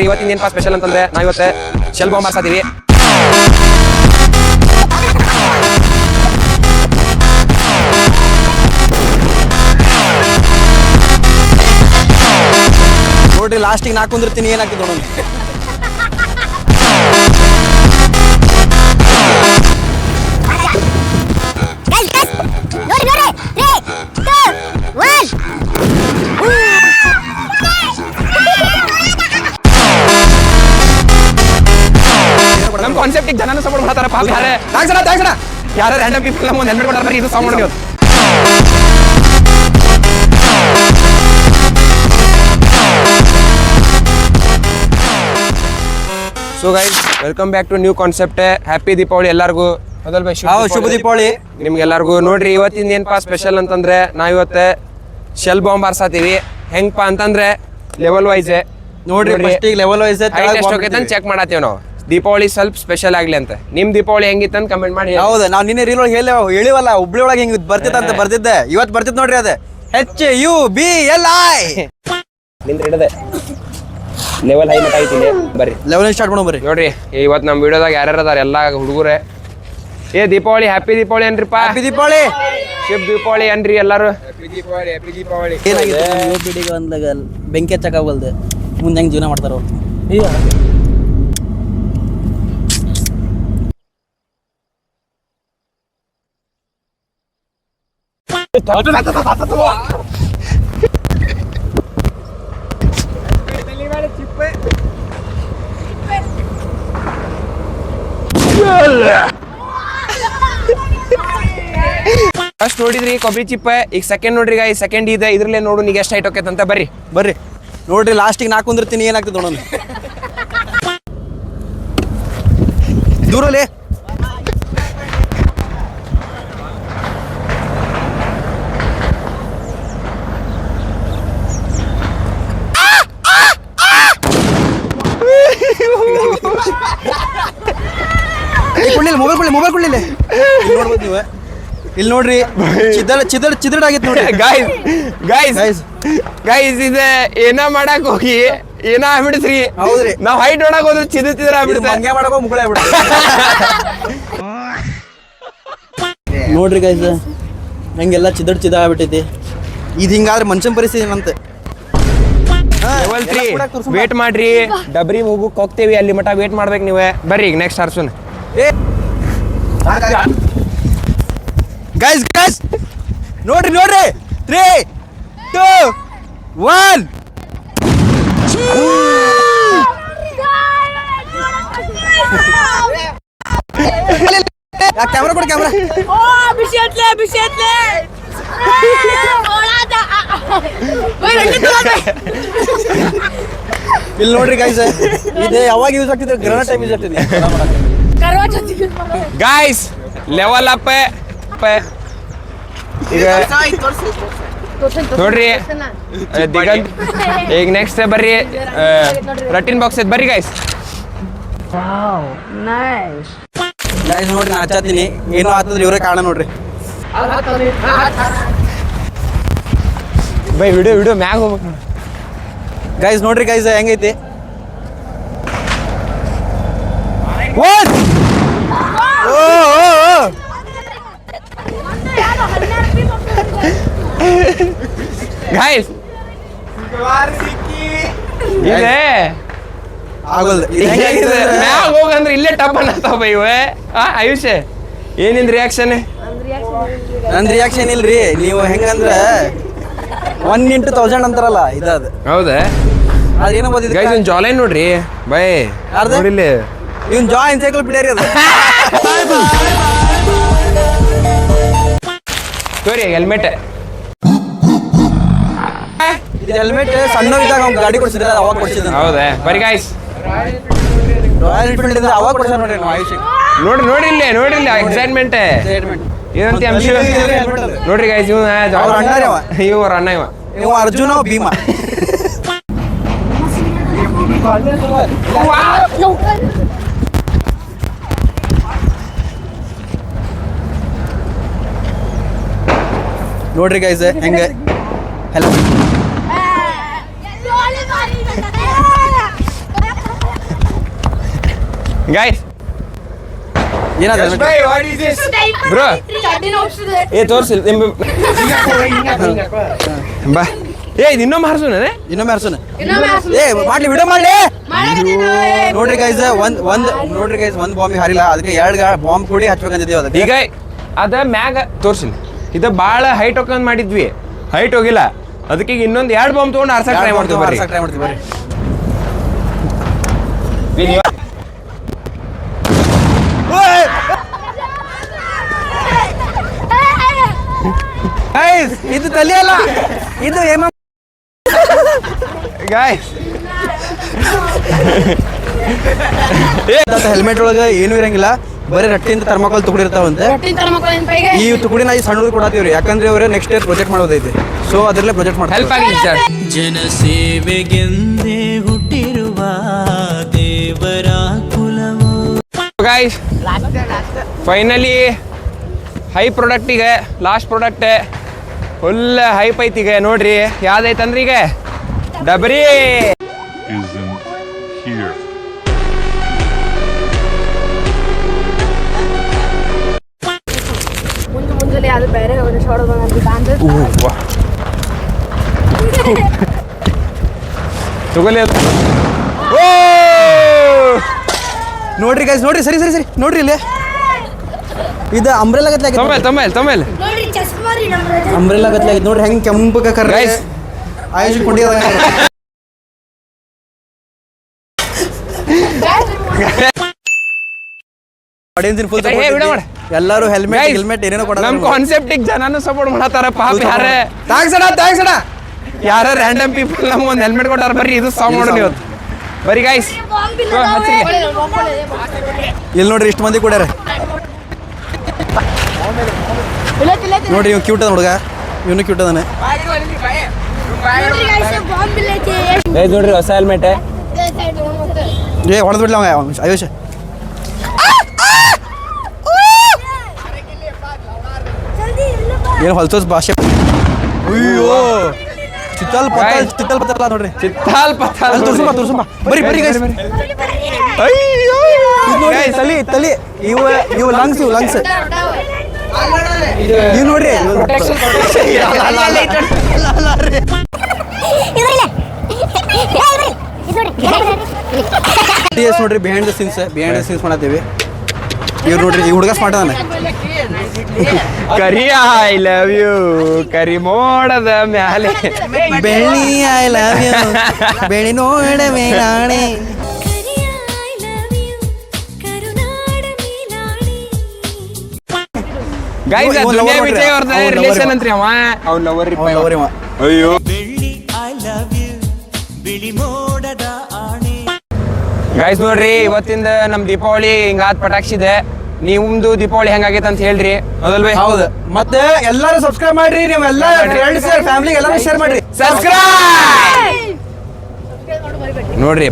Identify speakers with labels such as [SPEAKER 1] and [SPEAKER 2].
[SPEAKER 1] ಇವತ್ತಿನ ಏನಪ್ಪಾ ಸ್ಪೆಷಲ್ ಅಂತಂದ್ರೆ ನಾವು ಇವತ್ತು ಶೆಲ್ ಬಾಂಬ್ ಹಾರ್ಸಾತೀವಿ.
[SPEAKER 2] ನೋಡ್ರಿ ಲಾಸ್ಟಿಗೆ ನಾ ಕುಂದಿರ್ತೀನಿ ಏನಾಗ್ತದೆ ನೋಡೋಣ.
[SPEAKER 1] ನಮ್ಮ ಕಾನ್ಸೆಪ್ಟ್ ಜನನ ಸಪೋರ್ಟ್ ಮಾಡ್ತಾರ ಪಾಪ ಯಾರು ರ್ಯಾಂಡಮ್ ಪೀಪಲ್ ಒಂದು ಹೆಲ್ಮೆಟ್ ಕೊಡ್ತಾರೆ ಇದು ಸೌಂಡ್ ನೋಡಿ. So guys welcome back to new concept. Happy Deepavali ಎಲ್ಲರಿಗೂ.
[SPEAKER 2] ಶುಭ ದೀಪಾವಳಿ
[SPEAKER 1] ನಿಮ್ಗೆಲ್ಲರಿಗೂ. ನೋಡ್ರಿ ಇವತ್ತಿನ ಏನಪ್ಪಾ ಸ್ಪೆಷಲ್ ಅಂತಂದ್ರೆ ನಾವ್ ಇವತ್ತು ಶೆಲ್ ಬಾಂಬ್ ಹಾರ್ಸಾತೀವಿ. ಹೆಂಗಪ್ಪ ಅಂತಂದ್ರೆ ಲೆವೆಲ್ ವೈಸ್
[SPEAKER 2] ನೋಡ್ರಿ ಲೆವೆಲ್ ವೈಸ್
[SPEAKER 1] ಚೆಕ್ ಮಾಡತ್ತೀವಿ ನಾವು. ದೀಪಾವಳಿ ಸ್ವಲ್ಪ ಸ್ಪೆಷಲ್ ಆಗ್ಲಿ ಅಂತ. ನಿಮ್ ದೀಪಾವಳಿ ಹೆಂಗಿತ್ತಂತ ಕಮೆಂಟ್ ಮಾಡಿ.
[SPEAKER 2] ಹೌದು, ನಾವ್ ನಿನ್ನೆ ರೀಲ್ ಒಳಗೆ ಹೇಳಿವಲ್ಲ ಹುಬ್ಳಿ ಒಳಗೆ ಹಿಂಗ್ ಬರ್ತಿತ್ತಂತ ಬರ್ತಿದ್ದೆ. ಇವತ್ತು ಬರ್ತಿದ್ ನೋಡ್ರಿ ಅದೇ HUBLI
[SPEAKER 1] ನಿಂತ್ರಿಡದೆ ಲೆವೆಲ್ ಹೈ ಮಟ್ಟ ಐತಿ ಬರ್ರಿ.
[SPEAKER 2] ಲೆವೆಲ್ ಸ್ಟಾರ್ಟ್ ಮಾಡೋ ಬರ್ರಿ.
[SPEAKER 1] ನೋಡ್ರಿ ಇವತ್ತು ನಮ್ಮ ವಿಡಿಯೋದಾಗ ಯಾರ್ಯಾರು ಅದಾರ ಎಲ್ಲ ಹುಡುಗರೇ. ದೀಪಾವಳಿ ಹ್ಯಾಪಿ ದೀಪಾವಳಿ ಅನ್ರಿಪ್ಪ.
[SPEAKER 2] ಹ್ಯಾಪಿ ದೀಪಾವಳಿ,
[SPEAKER 1] ಶಿವ್ ದೀಪಾವಳಿ ಅನ್ರಿ ಎಲ್ಲಾರು.
[SPEAKER 2] ಏನಾಗಿದೆ ಒಂದಾಗ ಬೆಂಕಿ ಹಚ್ಚಕಾಗಲ್ದೆ ಮುಂದೆ ಹೆಂಗ್ ಜೀವನ ಮಾಡ್ತಾರ ಅವ್ರು.
[SPEAKER 1] ಫಸ್ಟ್ ನೋಡಿದ್ರಿ ಕೊಬ್ಬರಿ ಚಿಪ್ಪ, ಈಗ ಸೆಕೆಂಡ್ ನೋಡ್ರಿ ಈ ಸೆಕೆಂಡ್ ಇದೆ. ಇದ್ರಲ್ಲೇ ನೋಡು ನೀಗ ಎಷ್ಟು ಹೈಟ್ ಹೋಗ್ತೈತೆ ಅಂತ. ಬರ್ರಿ
[SPEAKER 2] ಬರ್ರಿ ನೋಡ್ರಿ ಲಾಸ್ಟಿಗೆ ನಾ ಕುಂದಿರ್ತೀನಿ ಏನಾಗ್ತದೆ ನೋಡೋಣ. ದೂರಲ್ಲಿ ಮೊಬೈಲ್ ಕೊಡ್ಲಿಲ್ಲ. ನೋಡ್ಬೋದು ನೀವು ಇಲ್ಲಿ ನೋಡ್ರಿ ಚಿದಡಾಗಿತ್ತು ನೋಡ್ರಿ.
[SPEAKER 1] ಗೈಸ್ ಇದೆ ಏನ ಮಾಡಕ್ ಹೋಗಿ ಏನ ಆಗ್ಬಿಡ್ತ್ರಿ.
[SPEAKER 2] ಹೌದ್ರಿ,
[SPEAKER 1] ನಾವ್ ಹೈಟ್ ನೋಡಕ್ ಹೋದ್ರೆ ಚಿದ್ರ ಆಗ್ಬಿಡ್ತಾರೆ.
[SPEAKER 2] ಹಂಗೆ ಮಾಡಕೋ ಮುಗಳ ನೋಡ್ರಿ ಗೈಸ್ ನಂಗೆಲ್ಲ ಚಿದ ಆಗ್ಬಿಟ್ಟೈತಿ. ಇದು ಹಿಂಗಾದ್ರೆ ಮನುಷ್ಯನ ಪರಿಸ್ಥಿತಿ ಏನಂತೆ.
[SPEAKER 1] ಲೆವೆಲ್ 3 ವೇಟ್ ಮಾಡ್ರಿ. ಡಬ್ರಿ ಮುಗುಕ್ ಹೋಗ್ತೇವಿ, ಅಲ್ಲಿ ಮಟ ವೇಟ್ ಮಾಡ್ಬೇಕು ನೀವೇ. ಬರ್ರಿ ಈಗ ನೆಕ್ಸ್ಟ್ ಹಾರ್ಸೋಣ.
[SPEAKER 2] ಗೈಸ್ ನೋಡ್ರಿ 3, 2, 1 ಕ್ಯಾಮ್ರಾ ಕೊಡಿ. ಕ್ಯಾಮ್ರಾ ಇಲ್ಲಿ ನೋಡ್ರಿ ಗೈಸ್, ಇದು ಯಾವಾಗ ಯೂಸ್ ಆಗ್ತಿದೆ? ಗ್ರಹಣ ಟೈಮ್ ಯೂಸ್ ಆಗ್ತಿದೆ.
[SPEAKER 1] ಗೈಸ್ ಲೆವೆಲ್ ಅಪ್ ಈಗ ನೋಡ್ರಿ ದಿಗಂತ್. ಈಗ ನೆಕ್ಸ್ಟ್ ಬರ್ರಿ ರಟ್ಟಿನ್ ಬಾಕ್ಸ್ ಐತ್ ಬರ್ರಿ ಗೈಸ್.
[SPEAKER 2] ಗೈಸ್ ನೋಡ್ರಿ ನಾ ಹಚ್ಚಾತೀನಿ, ಏನೋ ಆಗ್ತದ್ರಿ ಇವ್ರೆ ಕಾರಣ ನೋಡ್ರಿ.
[SPEAKER 1] ಬೈ ವಿಡಿಯೋ ಮ್ಯಾಗ ಹೋಗ್ಬೇಕು.
[SPEAKER 2] ಗೈಸ್ ನೋಡ್ರಿ ಗೈಸ್ ಹೆಂಗೈತಿ.
[SPEAKER 1] ಗೈಸ್ ಇದೆ
[SPEAKER 2] ಆಗೋಲ್ದು
[SPEAKER 1] ಮ್ಯಾಗ ಹೋಗಂದ್ರೆ ಇಲ್ಲೇ ಟಪ್ ಅನ್ನತ್ತಾವ ಇವೆ. ಆಯುಷ್ ಏನಿಲ್ಲ ರಿಯಾಕ್ಷನ್?
[SPEAKER 2] ನನ್ ರಿಯಾಕ್ಷನ್ ಇಲ್ರಿ. ನೀವು ಹೆಂಗಂದ್ರ 1 into 1000 ಅಂತಾರಲ್ಲ ಇದದು.
[SPEAKER 1] ಹೌದಾ?
[SPEAKER 2] ಅದೇನೋ ಓದಿದ್ರಿ
[SPEAKER 1] ಗೈಸ್ ಇವ್ನು ಜಾಲೈನ್ ನೋಡ್ರಿ. ಬೈ ನೋಡಿಲ್ಲ
[SPEAKER 2] ಇವ್ನು ಜಾ ಎನ್ಸೈಕ್ಲೋಪೀಡಿಯಾ ರೀ ಅದು.
[SPEAKER 1] ಸರಿ ಹೆಲ್ಮೆಟ್.
[SPEAKER 2] ಇದು ಹೆಲ್ಮೆಟ್ ಸಣ್ಣವಿದ್ದಾಗ ಅವ್ನು ಗಾಡಿ ಕೊಡ್ಸಿದ್ರೆ ಅವಾಗ ಕೊಡ್ಸಿದ್ದ.
[SPEAKER 1] ಹೌದಾ? ಬರಿ ಗೈಸ್
[SPEAKER 2] ರಾಯಲ್ ಎನ್ಫೀಲ್ಡ್ ಇದ್ರೆ ಅವಾಗ ಕೊಡ್ಸಾರ ನೋಡ್ರಿ ನಾವು ಆಯುಷ್.
[SPEAKER 1] ನೋಡಿಲ್ಲ ಎಕ್ಸೈಟ್ಮೆಂಟ್ ಏನಂತ ನೋಡ್ರಿ ಗೈಸ್. ಇವ್ರ ಅಣ್ಣ
[SPEAKER 2] ಇವ ಅರ್ಜುನ ಭೀಮ. ನೋಡ್ರಿ ಗೈಸ್ ಹೆಂಗೆ
[SPEAKER 1] ಗಾಯ್ಸ್
[SPEAKER 2] ಏನಾದ
[SPEAKER 1] ಬ್ರೋ ಏ ತೋರ್ಸಿಲ್ ಬಾ ಏ ಇದು ಇನ್ನೊಮ್ಮೆ ಹಾರ್ಸೋಣನೆ
[SPEAKER 2] ಇನ್ನೊಮ್ಮೆ ಅರ್ಸೋಣ ಏ ಮಾಡ್ಲಿ ವಿಡಿಯೋ ಮಾಡ್ಲಿ ನೋಡ್ರಿ ಗೈಸ್ ಒಂದ್ ಬಾಂಬ್ ಹಾರಿಲ್ಲ ಅದಕ್ಕೆ 2 ಬಾಂಬ್ ಕೂಡಿ ಹಚ್ಬೇಕಂತಿದ್ದೀವಿ ಅದಕ್ಕೆ
[SPEAKER 1] ಈಗ ಅದ ಮ್ಯಾಗ ತೋರ್ಸಿಲ್ಲ ಇದು ಭಾಳ ಹೈಟ್ ಹೋಗ್ಕೊಂಡ್ ಮಾಡಿದ್ವಿ ಹೈಟ್ ಹೋಗಿಲ್ಲ ಅದಕ್ಕೆ ಈಗ ಇನ್ನೊಂದು 2 ಬಾಂಬ್ ತೊಗೊಂಡು ಆರ್ಸಕ್ ಟ್ರೈ ಮಾಡ್ತೀವಿ ಬರ್ರಿ
[SPEAKER 2] ಟ್ರೈ ಮಾಡ್ತೀವಿ ಬರ್ರಿ ಗೈಸ್ ಇದು ತಲೆ ಅಲ್ಲ ಇದು
[SPEAKER 1] ಗಾಯ್ಸ್
[SPEAKER 2] ಹೆಲ್ಮೆಟ್ ಒಳಗೆ ಏನೂ ಇರಂಗಿಲ್ಲ ಬರೀ ರಟ್ಟಿಂದ ಥರ್ಮಾಕೋಲ್ ತುಕಡಿರ್ತಾವಂತೆ ಈ ತುಕಡಿನ ಈ ಸಣ್ಣ ಕೊಡತ್ತೀವ್ರಿ ಯಾಕಂದ್ರೆ ಅವ್ರೆ ನೆಕ್ಸ್ಟ್ ಇಯರ್ ಪ್ರೊಜೆಕ್ಟ್ ಮಾಡೋದೈತಿ ಸೊ ಅದರಲ್ಲೇ ಪ್ರೊಜೆಕ್ಟ್ ಮಾಡ್ತಾರೆ
[SPEAKER 1] ಹೆಲ್ಪ್ ಆಗಿ ಸರ್
[SPEAKER 3] ಜನಸೇವೆಗೆಂದೇ ಹುಟ್ಟಿರುವ ದೇವರ ಕುಲವು
[SPEAKER 1] ಗಾಯ್ಸ್ ಫೈನಲಿ ಹೈ ಪ್ರಾಡಕ್ಟಿಗೆ ಲಾಸ್ಟ್ ಪ್ರಾಡಕ್ಟ್ ಫುಲ್ ಹೈಪ್ ಐತಿಗೆ ನೋಡ್ರಿ ಯಾವ್ದೈತಂದ್ರೆ ಈಗ ಡಬರಿ
[SPEAKER 4] isn't here.
[SPEAKER 5] ಮುಂಜಾನೆ ಅದು ಬೇರೆ ಶಾರ್ಟ್
[SPEAKER 1] ತಗೊಳ್ಳಿ ಓ
[SPEAKER 2] ನೋಡ್ರಿ ಗೈಸ್ ನೋಡ್ರಿ ಸರಿ ಸರಿ ಸರಿ ನೋಡ್ರಿ ಇಲ್ಲಿ ಇದು ಅಂಬ್ರೆಲಾ ಗತ್ಲೆ
[SPEAKER 1] ತೊಂಬಲ್
[SPEAKER 5] ನೋಡ್ರಿ ಚಸ್ಮಾ ರೀ ನಮ್ಮ
[SPEAKER 2] ಅಂಬ್ರೆಲಾ ಗತ್ಲೆ ಆಗಿತ್ತು ನೋಡ್ರಿ ಹೆಂಗ್ ಕೆಂಪಗ ಕರ್ರ
[SPEAKER 1] Guys.
[SPEAKER 2] ಆಯುಷ್ ಕೊಂಡಿದ ಆಡಿಯನ್ಸ್ ಫುಲ್
[SPEAKER 1] ಏ, ಬಿಡು ಮಾಡು.
[SPEAKER 2] ಎಲ್ಲರೂ ಹೆಲ್ಮೆಟ್
[SPEAKER 1] Guys,
[SPEAKER 2] ಹೆಲ್ಮೆಟ್ ಏನೇನೋ ಕೊಡ
[SPEAKER 1] ನಮ್ ಕಾನ್ಸೆಪ್ಟಿಗೆ ಜನನು ಸಪೋರ್ಟ್ ಮಾಡತಾರ ಪಾಪ ಥ್ಯಾಂಕ್ಸ್ ಅಣ್ಣ ಯಾರ ರ್ಯಾಂಡಮ್ ಪೀಪಲ್ ನಮ್ಗೆ ಒಂದು ಹೆಲ್ಮೆಟ್ ಕೊಟ್ಟಾರ ಬರ್ರಿ ಇದು ಸಾಂಗ್ ನೋಡ್ರಿ ಇವತ್ತು ಬರಿ ಗಾಯ್ಸ್
[SPEAKER 2] ಇಲ್ಲಿ ನೋಡ್ರಿ ಇಷ್ಟು ಮಂದಿ ಕೊಡ್ಯಾರ ನೋಡ್ರಿ ಇವ್ ಕ್ಯೂಟ್ ಅದ ಹುಡುಗ ಇವನು ಕ್ಯೂಟ್ ಅದಾನೆ
[SPEAKER 1] ನೋಡ್ರಿ ಹೊಸ ಹೆಲ್ಮೆಟ್
[SPEAKER 2] ಏ ಹೊಡೆದ್ ಬಿಡ್ಲ ಅವ ಆಯುಷ್ ಏನು ಹೊಲ್ಸೋಸ್ ಭಾಷೆ ಅಯ್ಯೋ ಚಿತ್ತಲ್ ಪತ್ತಲ್ಲ ನೋಡ್ರಿ
[SPEAKER 1] ಚಿತ್ತಾಲ್ ಪತ್ತಾಲ್
[SPEAKER 2] ಅಲ್ಲಿ ತೋರ್ಸುಂಬ ಬರಿ ಬರಿ ಗೈಸ್
[SPEAKER 1] ಅಯ್ಯೋ
[SPEAKER 2] ತಲಿ ಇವು ಲಂಗ್ಸ್ ಇವ್ ನೋಡ್ರಿ ನೋಡ್ರಿ ಬಿಹೈಂಡ್ ದ ಸೀನ್ಸ್ ಮಾಡತ್ತೀವಿ ಇವ್ರು ನೋಡ್ರಿ ಈ ಹುಡುಗ ಸ್ಮಾರ್ಟ್ ಅದಾನೆ
[SPEAKER 1] ಕರಿ ಐ ಲವ್ ಯು ಕರಿ ಮೋಡದ ಮ್ಯಾಲೆ
[SPEAKER 2] ಬೆಳ್ಳಿ ಐ ಲವ್ ಯು ಬೆಳಿ ನೋಡ ಮೇಲಾಣೆ
[SPEAKER 1] ಗೈಸ್
[SPEAKER 2] ಇವ್ನು
[SPEAKER 1] ದುನಿಯಾ
[SPEAKER 2] lover
[SPEAKER 1] ವಿಜಯ್ ಅವ್ರದ
[SPEAKER 2] ಅವ್ನು lover
[SPEAKER 1] ರಿಲೇಷನ್
[SPEAKER 2] ಇವ.
[SPEAKER 1] ಅಂತ್ರಿ ಅವ ಅವ್ನ ಲವರ್
[SPEAKER 2] ಅವ್ರಿವ.
[SPEAKER 1] ಅಯ್ಯೋ
[SPEAKER 3] ಬೆಳ್ಳಿ ಐ ಲವ್ ಯು ಬಿಳಿ ಮೋಡದ ಆಣೆ
[SPEAKER 1] ಗೈಸ್ ನೋಡ್ರಿ ಇವತ್ತಿಂದ ನಮ್ ದೀಪಾವಳಿ ಹಿಂಗಾತ್ ಪಟಾಕ್ಷಿದೆ ನಿಮ್ದು ದೀಪಾವಳಿ ಹೆಂಗಾಗೈತೆ ಅಂತ ಹೇಳ್ರಿ ಹೌದಲ್ವೇ
[SPEAKER 2] ಹೌದು ಮತ್ತೆ ಎಲ್ಲರೂ ಸಬ್ಸ್ಕ್ರೈಬ್ ಮಾಡ್ರಿ ನೀವೆಲ್ಲ ಫ್ರೆಂಡ್ಸ್ ಫ್ಯಾಮಿಲಿ ಎಲ್ಲರೂ ಶೇರ್ ಮಾಡ್ರಿ
[SPEAKER 1] ಸಬ್ಸ್ಕ್ರೈಬ್ ನೋಡ್ರಿ